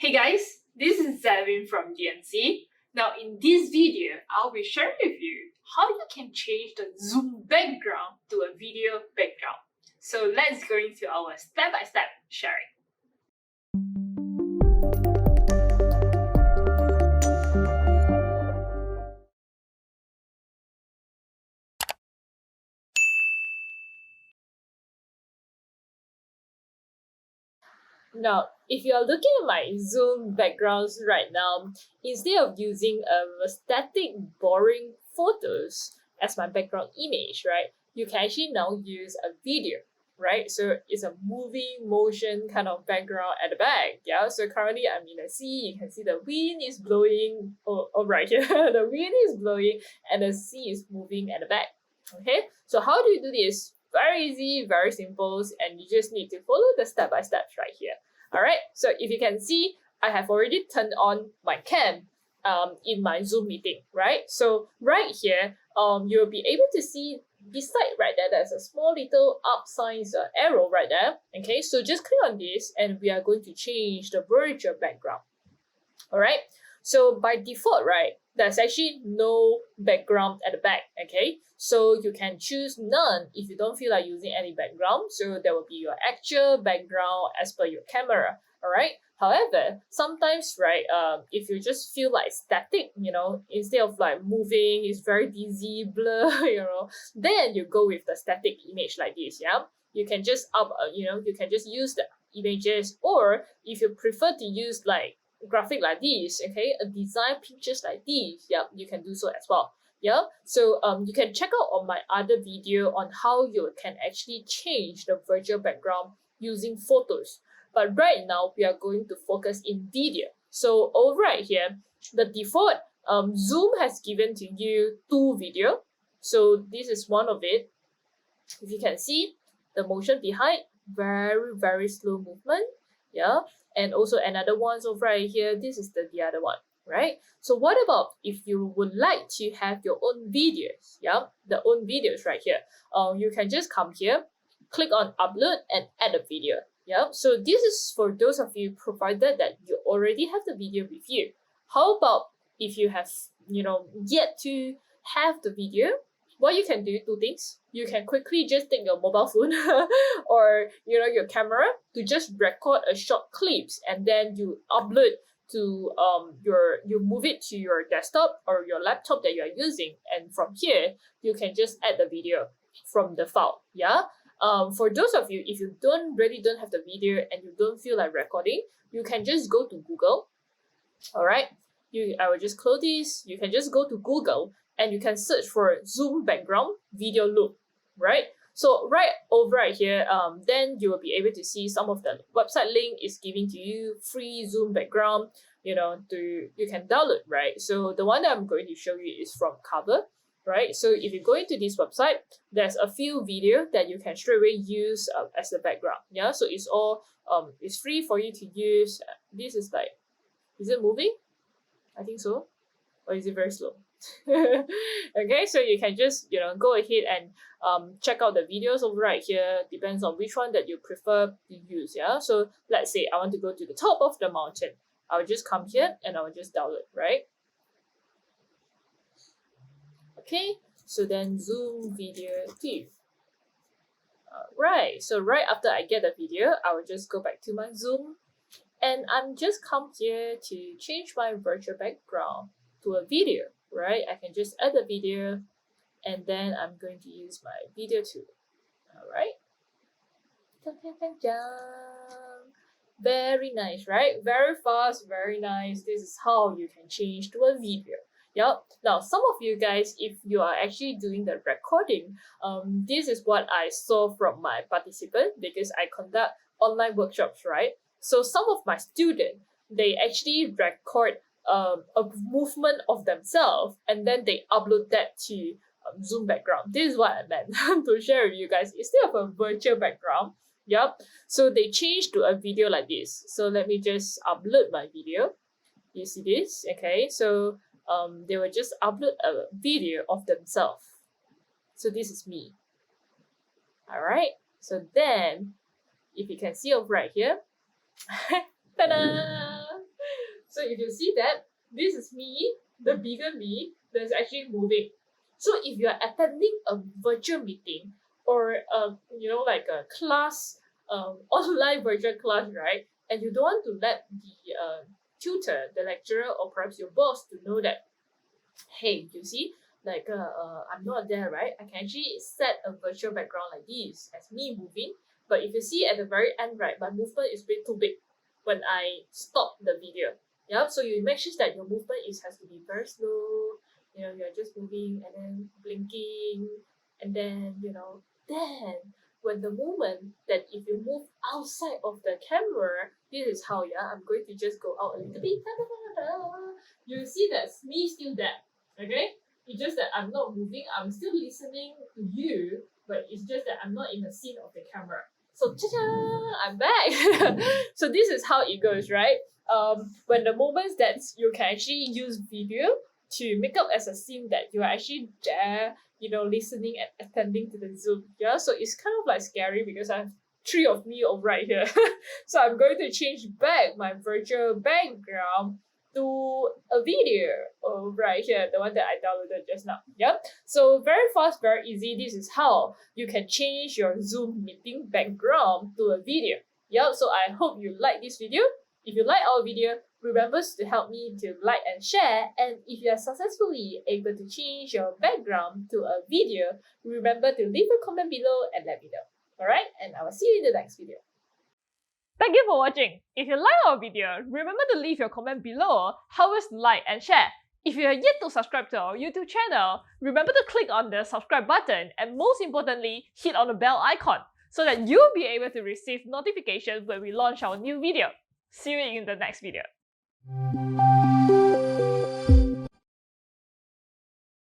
Hey guys, this is Zevin from DNC. Now in this video, I'll be sharing with you how you can change the Zoom background to a video background. So let's go into our step-by-step sharing. Now, if you are looking at my Zoom backgrounds right now, instead of using static, boring photos as my background image, right, you can actually now use a video, right? So it's a moving motion kind of background at the back, yeah? So currently I'm in the sea, you can see the wind is blowing, right here, the wind is blowing and the sea is moving at the back, okay? So how do you do this? Very easy, very simple, and you just need to follow the step-by-steps right here. All right, so if you can see, I have already turned on my cam in my Zoom meeting, right? So right here, you'll be able to see beside right there, there's a small little up signs arrow right there. Okay, so just click on this and we are going to change the virtual background. All right, so by default, right, there's actually no background at the back, okay? So you can choose none if you don't feel like using any background. So there will be your actual background as per your camera, all right? However, sometimes, right, if you just feel like static, instead of like moving, it's very dizzy, blur, then you go with the static image like this, yeah? You can just you can just use the images, or if you prefer to use like graphic like this, okay, a design pictures like this, yeah, you can do so as well. Yeah, so you can check out on my other video on how you can actually change the virtual background using photos. But right now we are going to focus in video. So over right here, the default Zoom has given to you 2 video. So this is one of it. If you can see the motion behind, very slow movement, yeah. And also another one's over right here, this is the other one, right? So what about if you would like to have your own videos, yeah, the own videos right here, you can just come here, click on upload and add a video, yeah. So this is for those of you provided that you already have the video with you. How about if you have yet to have the video? What you can do, 2 things. You can quickly just take your mobile phone or your camera to just record a short clips, and then you upload to you move it to your desktop or your laptop that you are using, and from here you can just add the video from the file, yeah. For those of you, if you don't have the video and you don't feel like recording, you can just go to Google. All right, I will just close this. You can just go to Google and you can search for Zoom background video loop, right? So right over right here, then you will be able to see some of the website link is giving to you free Zoom background, you can download, right? So the one that I'm going to show you is from Cover, right? So if you go into this website, there's a few video that you can straight away use as the background, yeah? So it's all, it's free for you to use. This is like, is it moving? I think so. Or is it very slow? Okay, so you can just go ahead and check out the videos over right here. Depends on which one that you prefer to use, yeah. So let's say I want to go to the top of the mountain. I will just come here and I will just download, right? Okay, so then Zoom video 2. Right, so right after I get the video, I will just go back to my Zoom and I'm just come here to change my virtual background to a video, right? I can just add the video and then I'm going to use my video tool. All right. Very nice, right? Very fast, very nice. This is how you can change to a video. Yep. Now, some of you guys, if you are actually doing the recording, this is what I saw from my participant because I conduct online workshops, right? So some of my students, they actually record a movement of themselves and then they upload that to Zoom background. This is what I meant to share with you guys instead of a virtual background. Yep. So they changed to a video like this. So let me just upload my video. You see this? Okay. So they will just upload a video of themselves. So this is me. All right. So then, if you can see over right here, ta-da! if you see that, this is me, the bigger me, that's actually moving. So if you're attending a virtual meeting or like a class, online virtual class, right? And you don't want to let the tutor, the lecturer, or perhaps your boss to know that, hey, you see, I'm not there, right? I can actually set a virtual background like this as me moving. But if you see at the very end, right, my movement is way too big when I stop the video. Yeah, so you make sure that your movement has to be very slow. You're just moving and then blinking, and then then when the moment that if you move outside of the camera, this is how, yeah, I'm going to just go out a little bit. You see that's me still there. Okay? It's just that I'm not moving, I'm still listening to you, but it's just that I'm not in the scene of the camera. So ta-da, I'm back. So this is how it goes, right? When the moments that you can actually use video to make up as a scene that you are actually there, listening and attending to the Zoom. Yeah, so it's kind of like scary because I have three of me over right here. So I'm going to change back my virtual background to a video right here, the one that I downloaded just now. Yep. So very fast, very easy. This is how you can change your Zoom meeting background to a video. Yep. So I hope you like this video. If you like our video, remember to help me to like and share. And if you are successfully able to change your background to a video, remember to leave a comment below and let me know. Alright, and I will see you in the next video. Thank you for watching. If you like our video, remember to leave your comment below, help us like and share. If you are yet to subscribe to our YouTube channel, remember to click on the subscribe button and most importantly, hit on the bell icon so that you'll be able to receive notifications when we launch our new video. See you in the next video.